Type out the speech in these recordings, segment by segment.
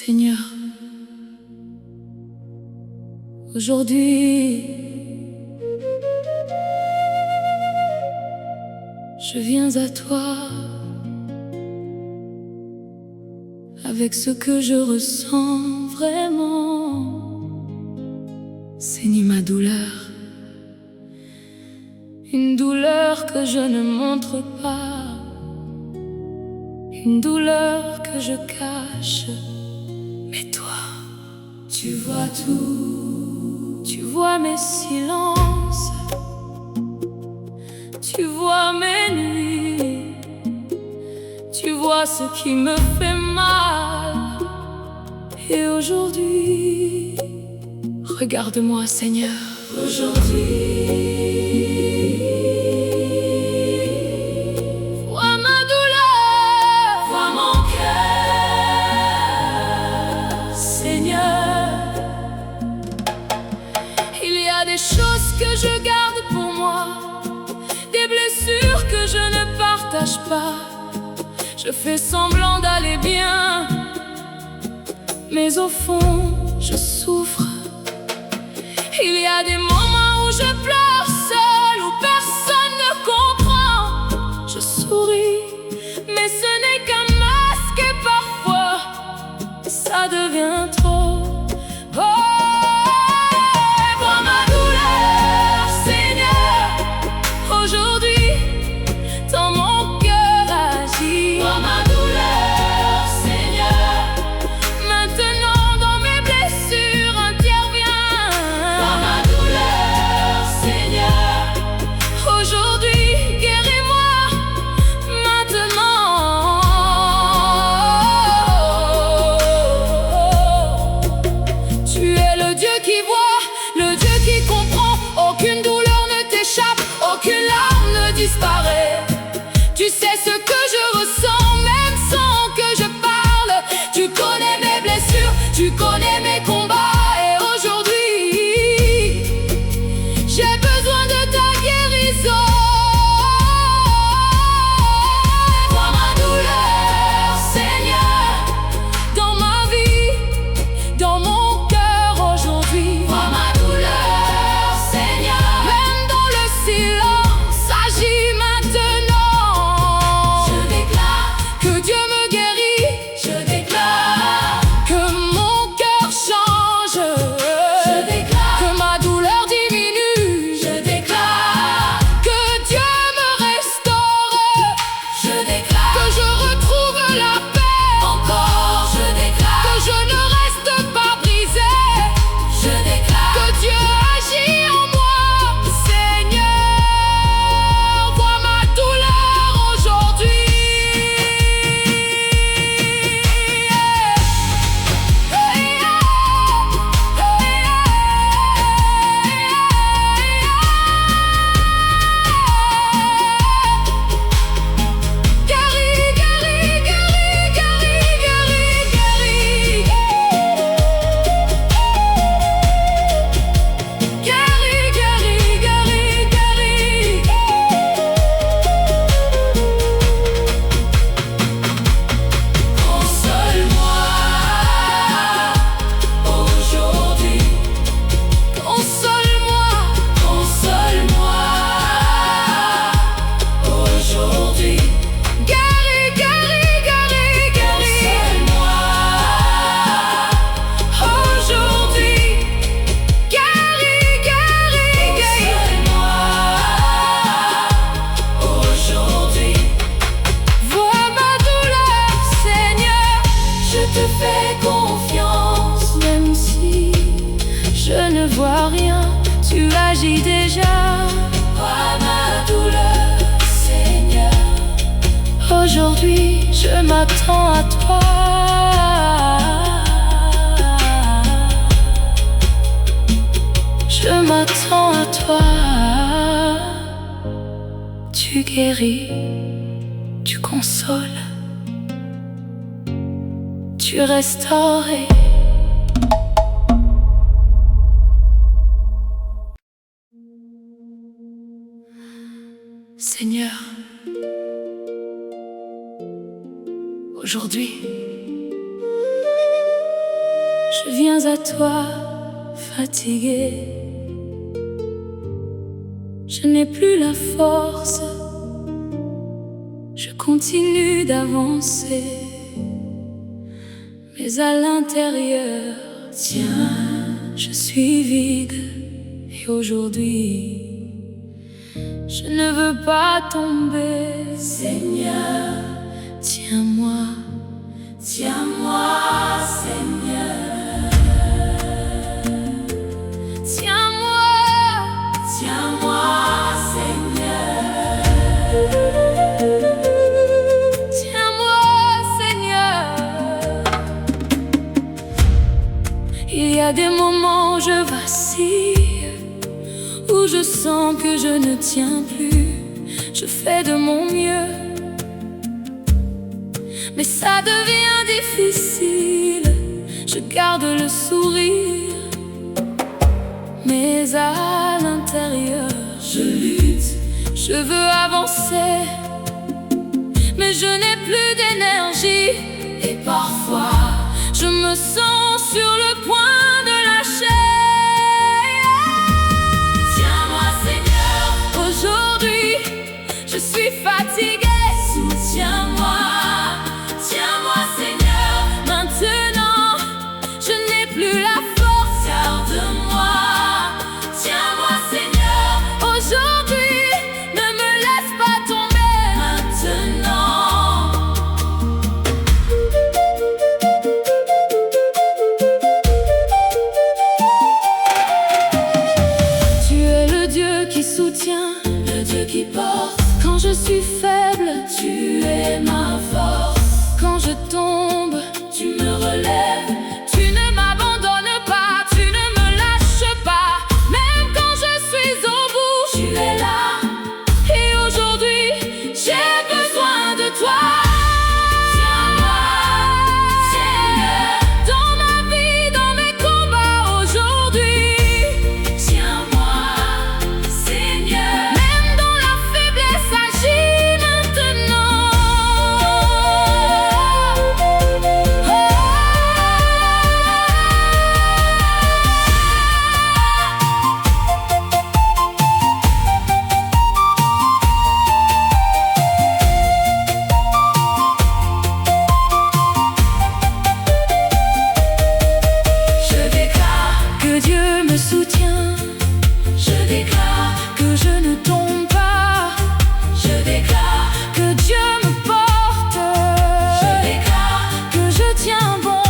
Seigneur, aujourd'hui, je viens à toi avec ce que je ressens vraiment. Saigne ma douleur, une douleur que je ne montre pas, une douleur que je cache. Mais toi, tu vois tout, tu vois mes silences, tu vois mes nuits, tu vois ce qui me fait mal. Et aujourd'hui, regarde-moi, Seigneur, aujourd'hui. Vois ma douleur, vois mon cœur, Seigneur. Il y a des choses que je garde pour moi, des blessures que je ne partage pas. Je fais semblant d'aller bien, mais au fond, je souffre. Il y a des moments où je pleure seule, où personne ne comprend. Je souris, mais ce n'est qu'un masque et parfois, ça devient trop. Oh, vois ma douleur, Seigneur. Aujourd'hui, dans mon cœur agis. Vois ma douleur, Seigneur. Maintenant, dans mes blessures, interviens. Vois ma douleur, Seigneur. Aujourd'hui, guéris-moi. Maintenant. Tu es le Dieu qui voit, le Dieu qui comprend. Aucune douleur ne t'échappe, aucune larme ne disparaît. Tu sais ce que je ressens, même sans que je parle. Tu connais mes blessures, tu connais mes combats. Et aujourd'hui, j'ai besoin de ta guérison. Vois ma douleur, Seigneur, dans ma vie, dans mon cœur aujourd'hui. Vois ma douleur, Seigneur, même dans le silence, agis maintenant. Je déclare que Dieu me guérit. Je déclare que mon cœur change. Je déclare que ma douleur diminue. Je déclare que Dieu me restaure. Je déclare que je retrouve la paix. Encore, je déclare que je ne reste pas brisé. Je déclare que Dieu agit en moi. Seigneur, vois ma douleur aujourd'hui. Guéris, guéris, guéris, guéris, guéris, guéris. Guéris, guéris, guéris, guéris. Console-moi aujourd'hui. Console-moi, console-moi aujourd'hui. Guéris, guéris, guéris, guéris. Console-moi aujourd'hui. Guéris, guéris, guéris. Console-moi aujourd'hui. Vois ma douleur, Seigneur. Je te fais confiance, même si je ne vois rien. Tu agis déjà. Vois ma douleur, Seigneur. Aujourd'hui, je m'attends à toi. Je m'attends à toi. Tu guéris, tu consoles, tu restaures. Seigneur, aujourd'hui, Je viens à toi fatigué, je n'ai plus la force, je continue d'avancer, mais à l'intérieur, tiens, je suis vide. Et aujourd'hui, je ne veux pas tomber. Seigneur, tiens-moi, tiens-moi, Seigneur. Tiens-moi, tiens-moi, Seigneur. Tiens-moi, Seigneur. Il y a des moments où je vacille, où je sens que je ne tiens plus. Je fais de mon mieux, mais ça devient difficile. Je garde le sourire, mais à l'intérieur, je lutte. Je veux avancer, mais je n'ai plus d'énergie. Et parfois, je me sens sur le point de lâcher. Tiens-moi, Seigneur, aujourd'hui, je suis fatiguée. Soutiens-moi, tiens-moi, Seigneur. Maintenant, je n'ai plus la force. Garde-moi, tiens-moi, Seigneur. Aujourd'hui, ne me laisse pas tomber. Maintenant. Tu es le Dieu qui soutient, le Dieu qui porte. Quand je suis faible, tu es ma force. Quand je tombe, tu me relèves. Tu ne m'abandonnes pas, tu ne me lâches pas. Même quand je suis au bout, tu es là. Et aujourd'hui, j'ai besoin de toi. Tiens-moi, Seigneur, dans ma vie, dans mes combats aujourd'hui. Tiens-moi, Seigneur, même dans la faiblesse, agis maintenant. Je déclare que Dieu me soutient. Je déclare que je ne tombe pas. Je déclare que Dieu me porte. Je déclare que je tiens bon.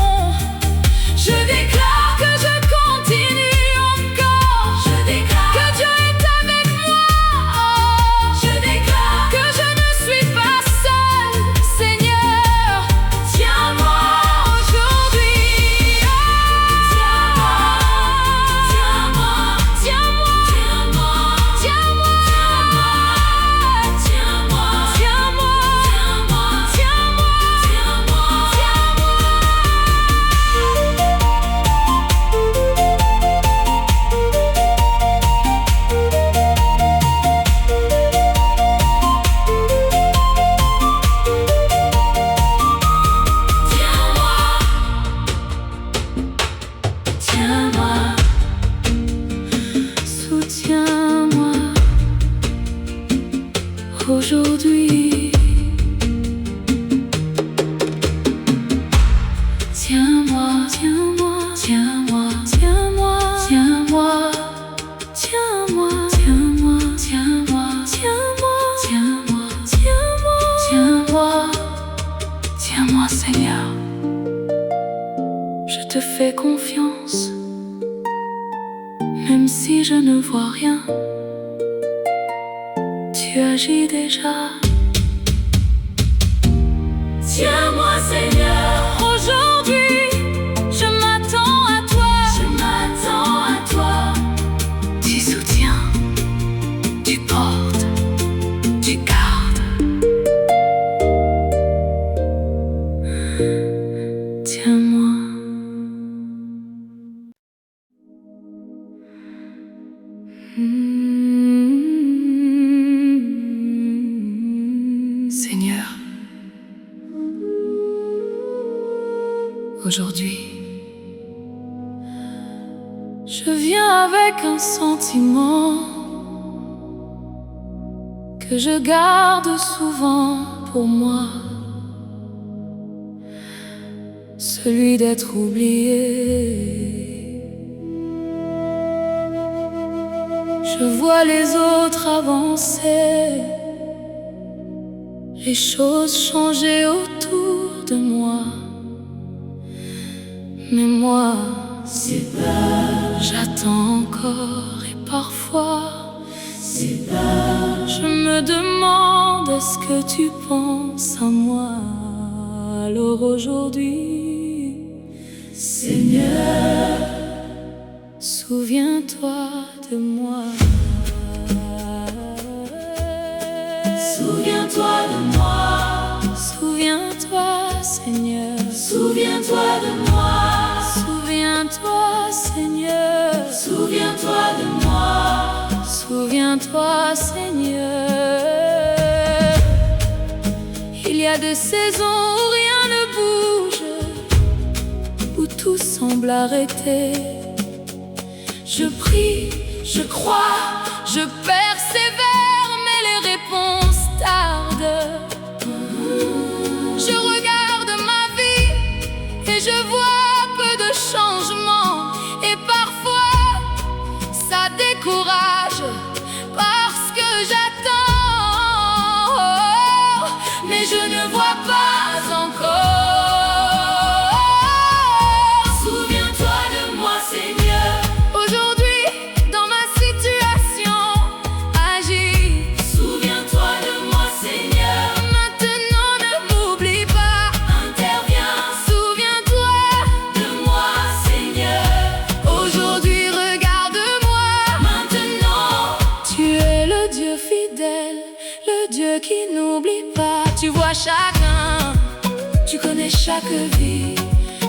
Je déclare que je continue encore. Je déclare que Dieu est avec moi. Je déclare que je ne suis pas seul. Seigneur, tiens-moi aujourd'hui. Tiens-moi, tiens-moi, tiens-moi, tiens-moi, tiens-moi, tiens-moi, tiens-moi, tiens-moi, tiens-moi, soutiens-moi aujourd'hui. Tiens-moi, tiens-moi, tiens-moi, tiens-moi, tiens-moi, tiens-moi, tiens-moi, tiens-moi, tiens-moi, tiens-moi, tiens-moi, tiens-moi, tiens-moi, Seigneur. Je te fais confiance, même si je ne vois rien. Tu agis déjà. Tiens-moi, Seigneur. Aujourd'hui, je m'attends à toi. Je m'attends à toi. Tu soutiens, tu portes, tu gardes. Tiens-moi. Seigneur, aujourd'hui, Je viens avec un sentiment que je garde souvent pour moi, celui d'être oublié. Je vois les autres avancer, les choses changer autour de moi, mais moi, c'est peur. J'attends encore et parfois, c'est peur. Je me demande, est-ce que tu penses à moi? Alors aujourd'hui, Seigneur, souviens-toi de moi. Souviens-toi de moi. Souviens-toi, Seigneur. Souviens-toi de moi. Souviens-toi, Seigneur. Souviens-toi de moi. Souviens-toi, Seigneur. Il y a des saisons où rien ne bouge, où tout semble arrêter. Je prie, je crois, je persévère, mais les réponses tardent. Je regarde ma vie et je vois peu de changements, et parfois ça décourage parce que j'attends, mais je ne vois pas encore. Souviens-toi de moi, Seigneur. Aujourd'hui, dans ma situation, agis. Souviens-toi de moi, Seigneur. Maintenant, ne m'oublie pas. Interviens. Souviens-toi de moi, Seigneur. Aujourd'hui, regarde-moi. Maintenant, tu es le Dieu fidèle, le Dieu qui n'oublie pas. Tu vois chacun, tu connais chaque vie.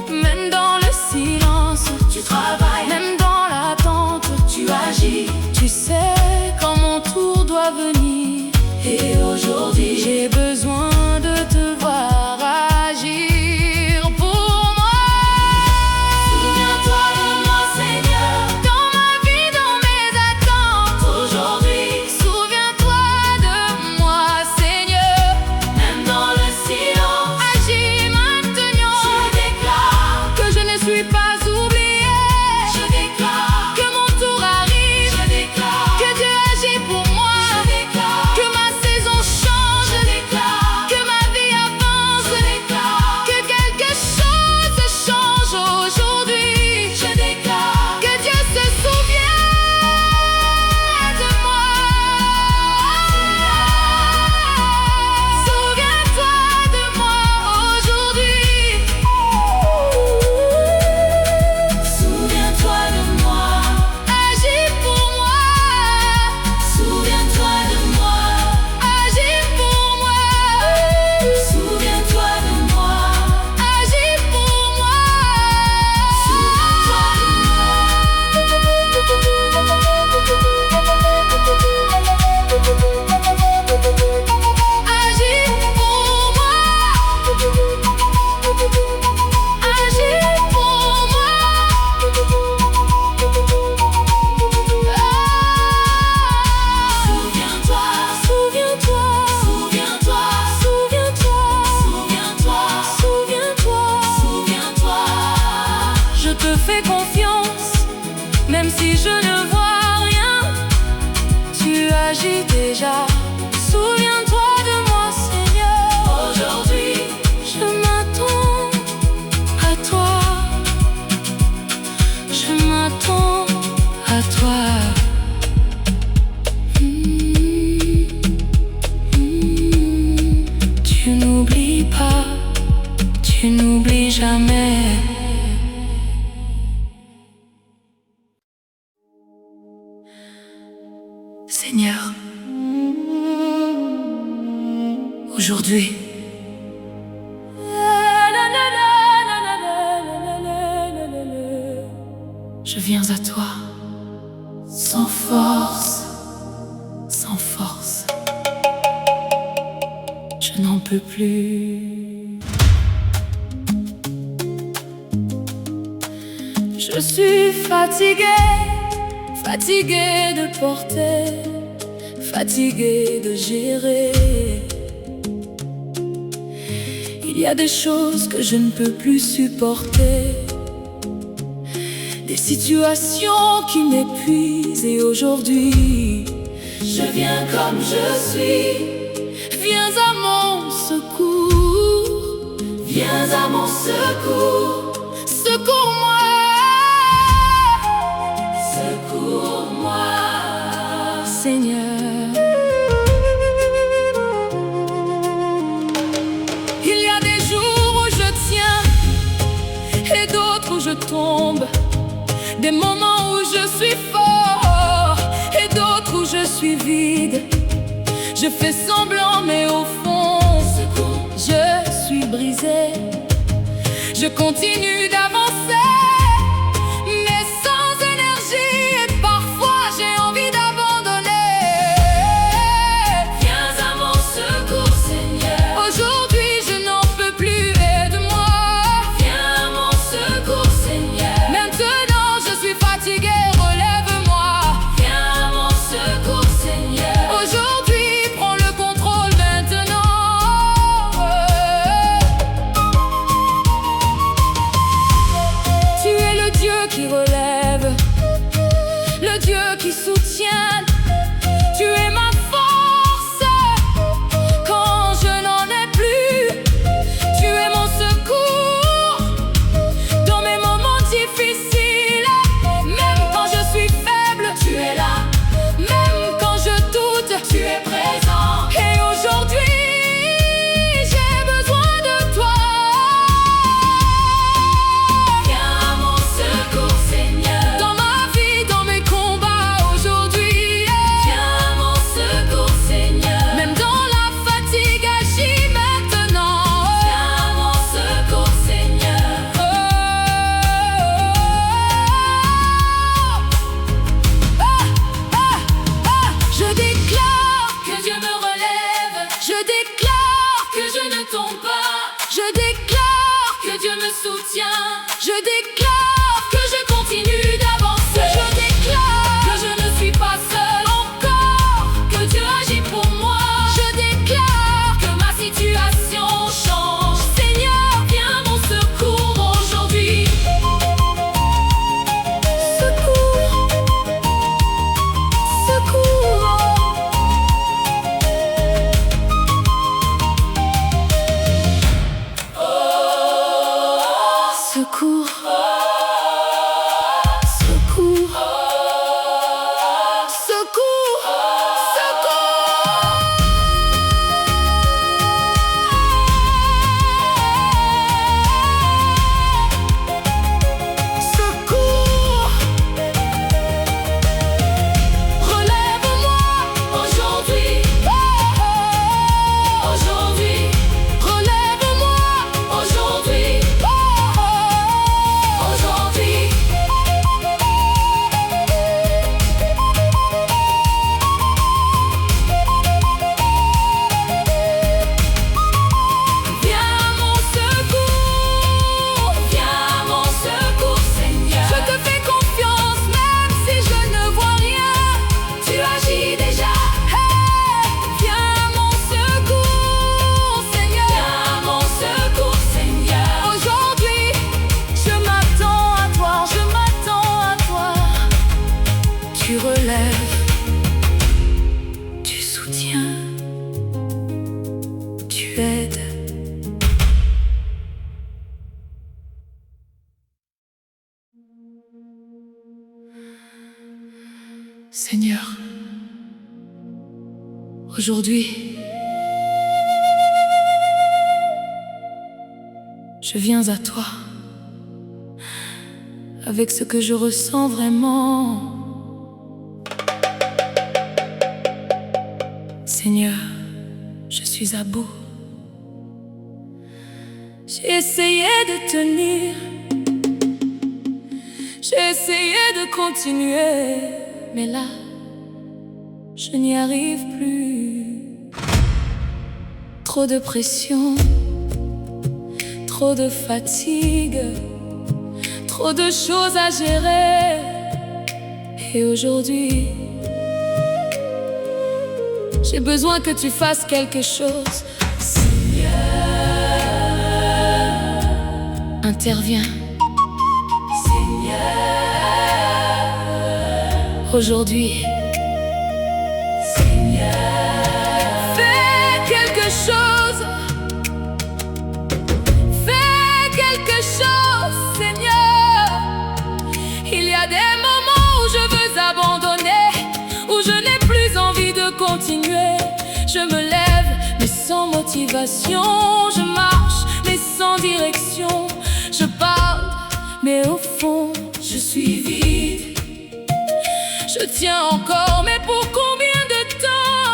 Même dans le silence, tu travailles. Même dans l'attente, tu agis. Tu sais quand mon tour doit venir. Et aujourd'hui, j'ai besoin de te voir agir pour moi. Souviens-toi de moi, Seigneur. Dans ma vie, dans mes attentes. Aujourd'hui, souviens-toi de moi, Seigneur. Même dans le silence, agis maintenant. Je déclare que je ne suis pas oublié. Je déclare que mon tour arrive. Je déclare que Dieu agit pour moi. Je déclare que ma saison change. Je déclare que ma vie avance. Je déclare que quelque chose change aujourd'hui. Je déclare que Dieu se souvient de moi. Souviens-toi de moi aujourd'hui. Souviens-toi de moi. Agis pour moi. Souviens-toi de moi. Agis pour moi. Souviens-toi de moi. Agis pour moi. Souviens-toi de moi. Agis pour moi. Agis pour moi. Souviens-toi, souviens-toi, souviens-toi, souviens-toi, souviens-toi, souviens-toi, souviens-toi. Je te fais confiance, même si je ne vois rien. Tu agis déjà. Souviens-toi de moi, Seigneur. Aujourd'hui, je m'attends à toi. Je m'attends à toi. Tu n'oublies pas, tu n'oublies jamais. Seigneur, aujourd'hui, je viens à toi, sans force, sans force. Je n'en peux plus. Je suis fatiguée, fatiguée de porter, fatiguée de gérer. Il y a des choses que je ne peux plus supporter, des situations qui m'épuisent. Et aujourd'hui, je viens comme je suis. Viens à mon secours, viens à mon secours. Secours-moi, secours-moi, Seigneur. Il y a des jours où je tiens et d'autres où je tombe, des moments où je suis fort et d'autres où je suis vide. Je fais semblant mais au fond, je suis brisée. Je continue d'avancer, mais sans énergie, et parfois j'ai envie d'abandonner. Viens à mon secours, Seigneur. Aujourd'hui je n'en peux plus, aide-moi. Viens à mon secours, Seigneur. Maintenant je suis fatiguée, relève-moi. Viens à mon secours, Seigneur. Aujourd'hui prends le contrôle maintenant. Tu es le Dieu qui relève, le Dieu qui soutient. Tu es ma force quand je n'en ai plus. Tu es mon secours dans mes moments difficiles. Même quand je suis faible, tu es là. Même quand je doute, tu es présent. Et aujourd'hui, j'ai besoin de toi. Viens à mon secours, Seigneur. Dans ma vie, dans mes combats aujourd'hui. Viens à mon secours, Seigneur. Même dans la fatigue, agis maintenant. Viens à mon secours, Seigneur. Je déclare que Dieu me relève. Je déclare que je ne tombe pas. Je déclare que Dieu me soutient. Je déclare que je continue d'avancer. Je déclare que je ne suis pas seule encore, que Dieu agit pour moi. Je déclare que ma situation change. Seigneur, viens à mon secours aujourd'hui. Secours, secours. Secours, secours, secours, secours. Relève-moi aujourd'hui, aujourd'hui. Relève-moi aujourd'hui, aujourd'hui. Viens à mon secours, viens à mon secours, Seigneur. Je te fais confiance même si je ne vois rien. Tu agis déjà. Viens à mon secours, Seigneur. Viens à mon secours, Seigneur. Aujourd'hui, je m'attends à toi, je m'attends à toi. Tu relèves, tu soutiens, tu aides. Seigneur, aujourd'hui, je viens à toi avec ce que je ressens vraiment. Seigneur, je suis à bout. J'ai essayé de tenir, j'ai essayé de continuer, mais là, je n'y arrive plus. Trop de pression, trop de fatigue, trop de choses à gérer. Et aujourd'hui, j'ai besoin que tu fasses quelque chose. Seigneur, interviens. Seigneur, aujourd'hui. Seigneur, fais quelque chose. Fais quelque chose, Seigneur. Il y a des moments où je veux abandonner, où je n'ai plus envie de continuer. Je me lève, mais sans motivation. Je marche, mais sans direction. Je parle, mais au fond, je suis vide. Je tiens encore, mais pour combien de temps?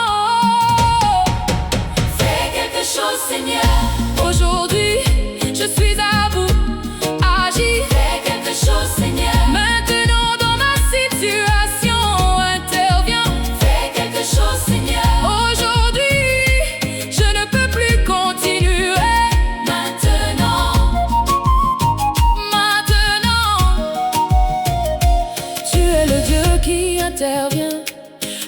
Fais quelque chose, Seigneur. Aujourd'hui, je suis à bout. Agis. Fais quelque chose, Seigneur. Maintenant, dans ma situation, interviens. Fais quelque chose, Seigneur. Aujourd'hui, je ne peux plus continuer. Maintenant, tu es le Dieu qui intervient,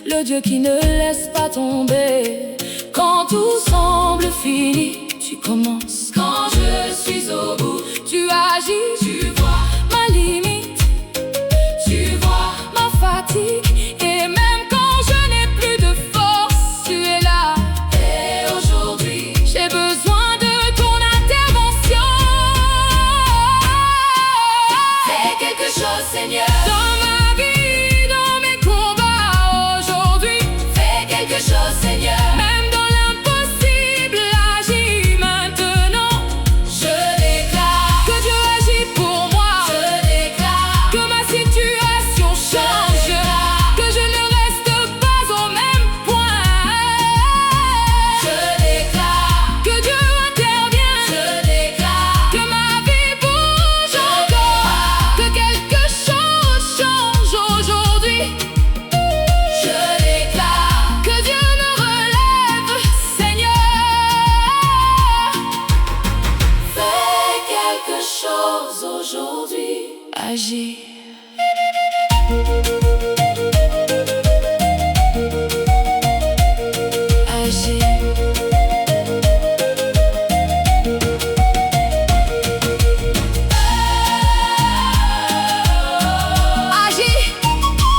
le Dieu qui ne laisse pas tomber. Quand tout semble fini, tu commences. Quand je suis au bout, tu agis. Tu vois ma limite, tu vois ma fatigue. Et même quand je n'ai plus de force, tu es là. Et aujourd'hui, j'ai besoin de ton intervention. Fais quelque chose, Seigneur. Dans ma vie, dans mes combats aujourd'hui. Fais quelque chose, Seigneur. Même dans l'impossible, agis maintenant. Je déclare que Dieu agit pour moi. Je déclare que ma situation change, que je ne reste pas au même point. Je déclare que Dieu intervient. Je déclare que ma vie bouge encore, que quelque chose change aujourd'hui. Je déclare que Dieu me relève, Seigneur. Fais quelque chose aujourd'hui. Agis. Agis. Agis.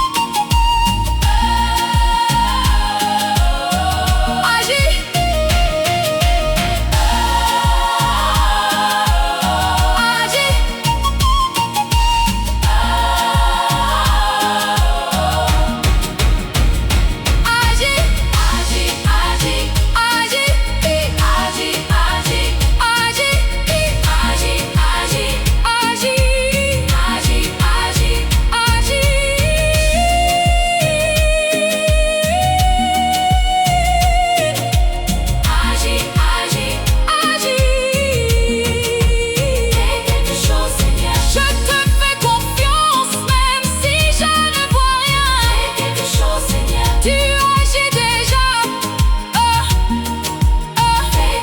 Agis. Agis.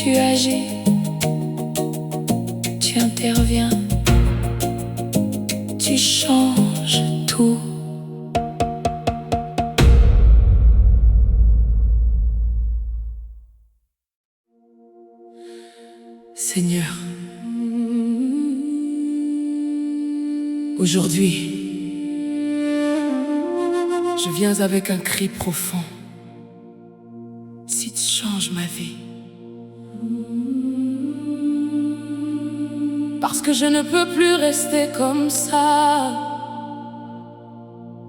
Tu agis, tu interviens, tu changes tout. Seigneur, aujourd'hui, je viens avec un cri profond. Si tu changes ma vie, Parce que je ne peux plus rester comme ça.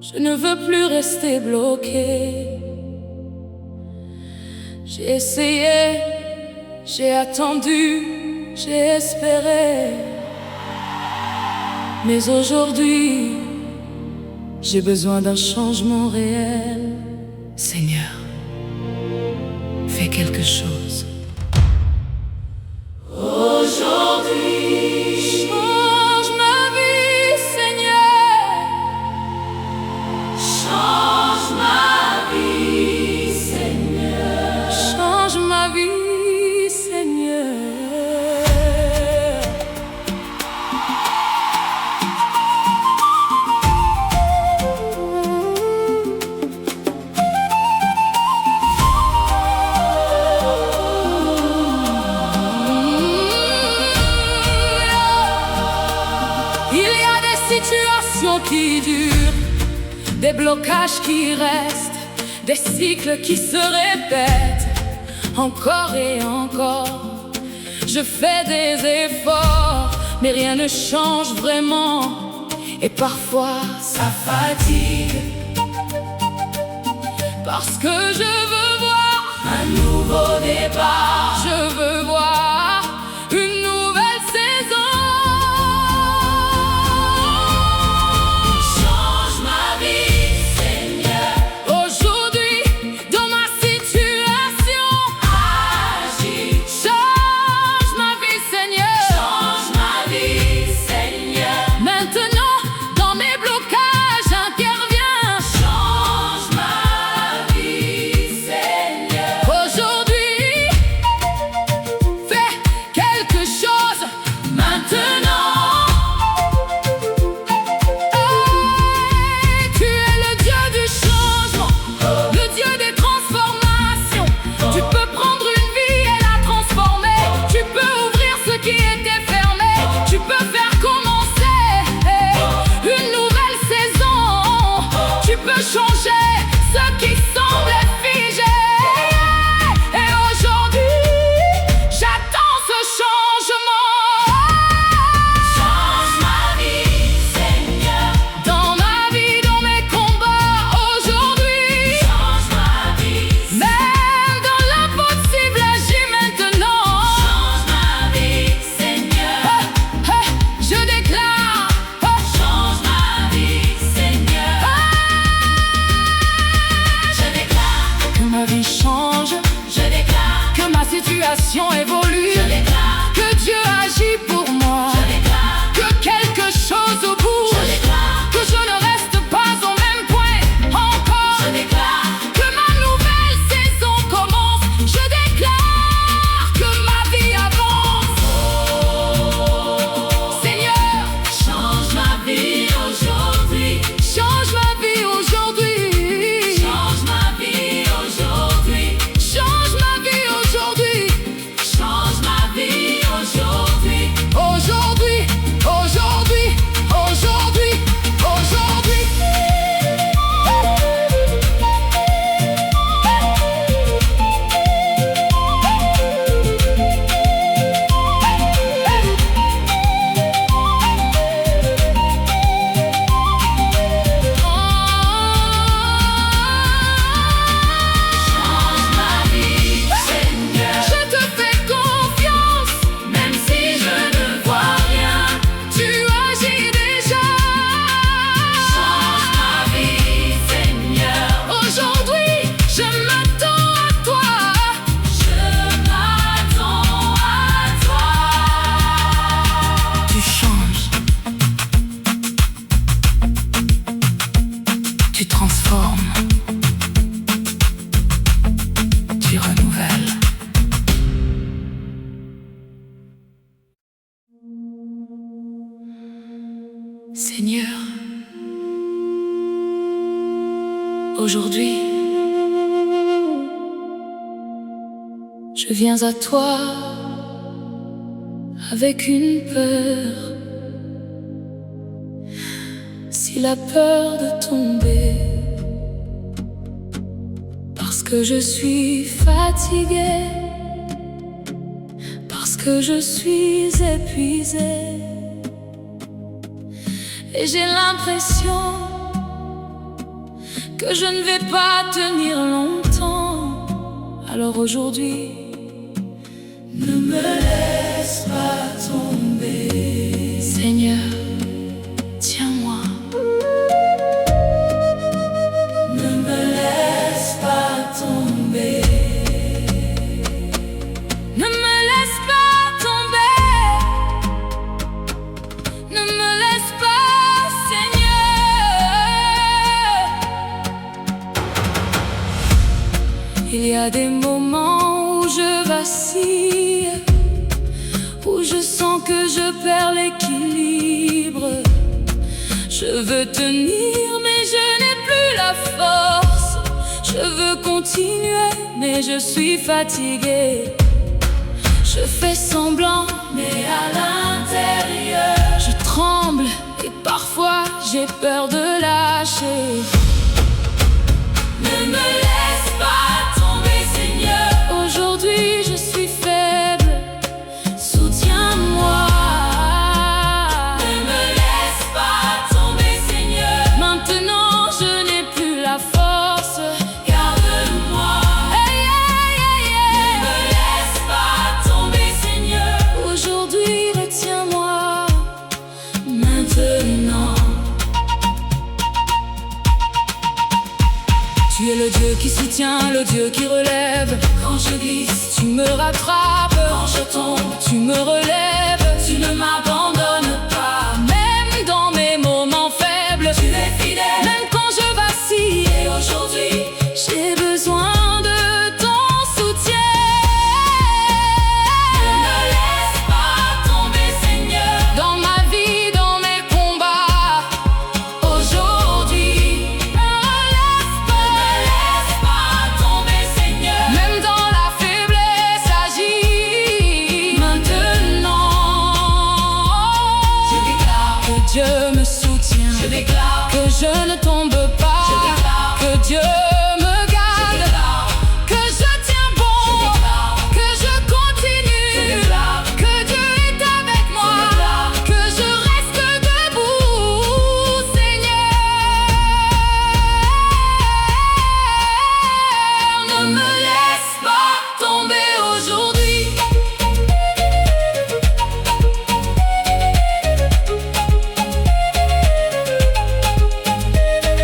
Je ne veux plus rester bloqué. J'ai essayé, j'ai attendu, j'ai espéré. Mais aujourd'hui, j'ai besoin d'un changement réel. Seigneur, fais quelque chose. Aujourd'hui, change ma vie, Seigneur. saisons qui durent, des blocages qui restent, des cycles qui se répètent encore et encore. Je fais des efforts, mais rien ne change vraiment, et parfois ça fatigue, parce que je veux voir un nouveau départ. Je veux voir une nouvelle saison. Change ma vie, Seigneur. Aujourd'hui, dans ma situation, agis. Change ma vie, Seigneur. Change ma vie, Seigneur. Maintenant, dans mes blocages, interviens. Change ma vie, Seigneur. Aujourd'hui, fais quelque chose maintenant. Hey, tu es le Dieu du changement, le Dieu des transformations. Tu peux prendre une vie et la transformer. Tu peux ouvrir ce qui était fermé. Tu peux faire commencer une nouvelle saison. Tu peux changer ce qui semblait figé. Et aujourd'hui, j'attends ce changement. Change ma vie, Seigneur. Dans ma vie, dans mes combats, aujourd'hui. Change ma vie. Même dans l'impossible, agis maintenant. Change ma vie, Seigneur. Je déclare. Change ma vie, Seigneur. Je déclare que ma vie change. Je déclare que ma situation évolue. Je déclare que Dieu agit pour moi. Je déclare que quelque chose au bout. Je déclare que je ne reste pas au même point encore. Je déclare que ma nouvelle saison commence. Je déclare que ma vie avance. Seigneur, change ma vie aujourd'hui. Change ma vie aujourd'hui. Change ma vie aujourd'hui. Change ma vie aujourd'hui. Change ma vie aujourd'hui. Aujourd'hui, aujourd'hui, aujourd'hui, aujourd'hui. Change ma vie, Seigneur. Je te fais confiance, même si je ne vois rien. Tu agis déjà. Change ma vie, Seigneur. Aujourd'hui, je m'attends à toi. Je m'attends à toi. Tu changes. Tu transformes. Tu renouvelles. Seigneur, aujourd'hui, je viens à toi avec une peur. Si la peur de tomber, parce que je suis fatiguée, parce que je suis épuisée, et j'ai l'impression que je ne vais pas tenir longtemps. Alors aujourd'hui, ne me laisse pas tomber. Seigneur, tiens-moi. Ne me laisse pas tomber. Ne me laisse pas tomber. Ne me laisse pas, Seigneur. Il y a des moments où je vacille, où je sens que je perds l'équilibre. Je veux tenir, mais je n'ai plus la force. Je veux continuer, mais je suis fatiguée. Je fais semblant, mais à l'intérieur, je tremble et parfois j'ai peur de lâcher. Ne me laisse pas tomber, Seigneur. Aujourd'hui je suis faible, soutiens-moi. Ne me laisse pas tomber, Seigneur. Maintenant je n'ai plus la force, Garde-moi. hey, hey, hey, hey. Ne me laisse pas tomber, Seigneur. Aujourd'hui retiens-moi, maintenant. Tu es le Dieu qui soutient, le Dieu qui relève. Quand je glisse, Tu me rattrapes, quand je tombe, tu me relèves. tu ne m'abandonnes pas. Même dans mes moments faibles, Tu es fidèle. même quand je vacille, Et aujourd'hui, j'ai besoin de ton soutien. ne me laisse pas tomber, Seigneur. Dans ma vie, dans mes combats, aujourd'hui, ne me laisse Ne pas. me laisse pas tomber, Seigneur. Même dans la faiblesse, agis maintenant. Je déclare, Que Dieu me soutient, je déclare, que je ne tombe pas, Je déclare, que Dieu me je garde, déclare, que je tiens je bon, déclare, que je je continue, déclare, que Dieu est avec moi, déclare, que je reste debout, Seigneur. ne me laisse pas tomber aujourd'hui.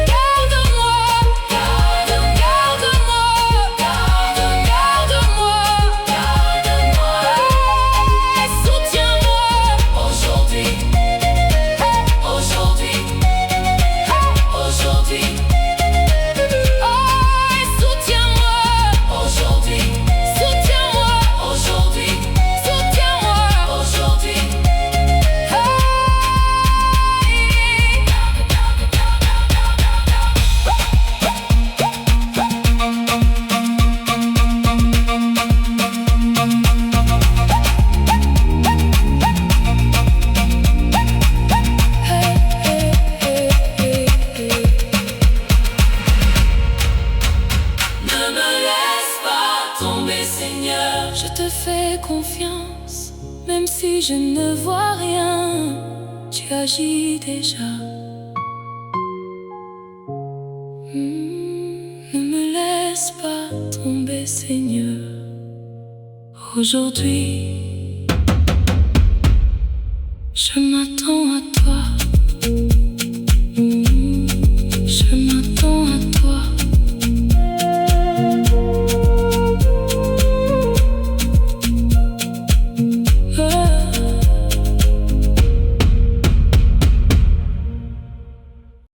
Garde-moi, garde-moi, garde-moi, et soutiens-moi. Aujourd'hui, aujourd'hui, aujourd'hui, Oh, et soutiens-moi, aujourd'hui, soutiens-moi, aujourd'hui, soutiens-moi. aujourd'hui. Ne me laisse pas tomber, Seigneur. Je te fais confiance, même si je ne vois rien, tu agis déjà. Ne me laisse pas tomber, Seigneur. Aujourd'hui, je m'attends à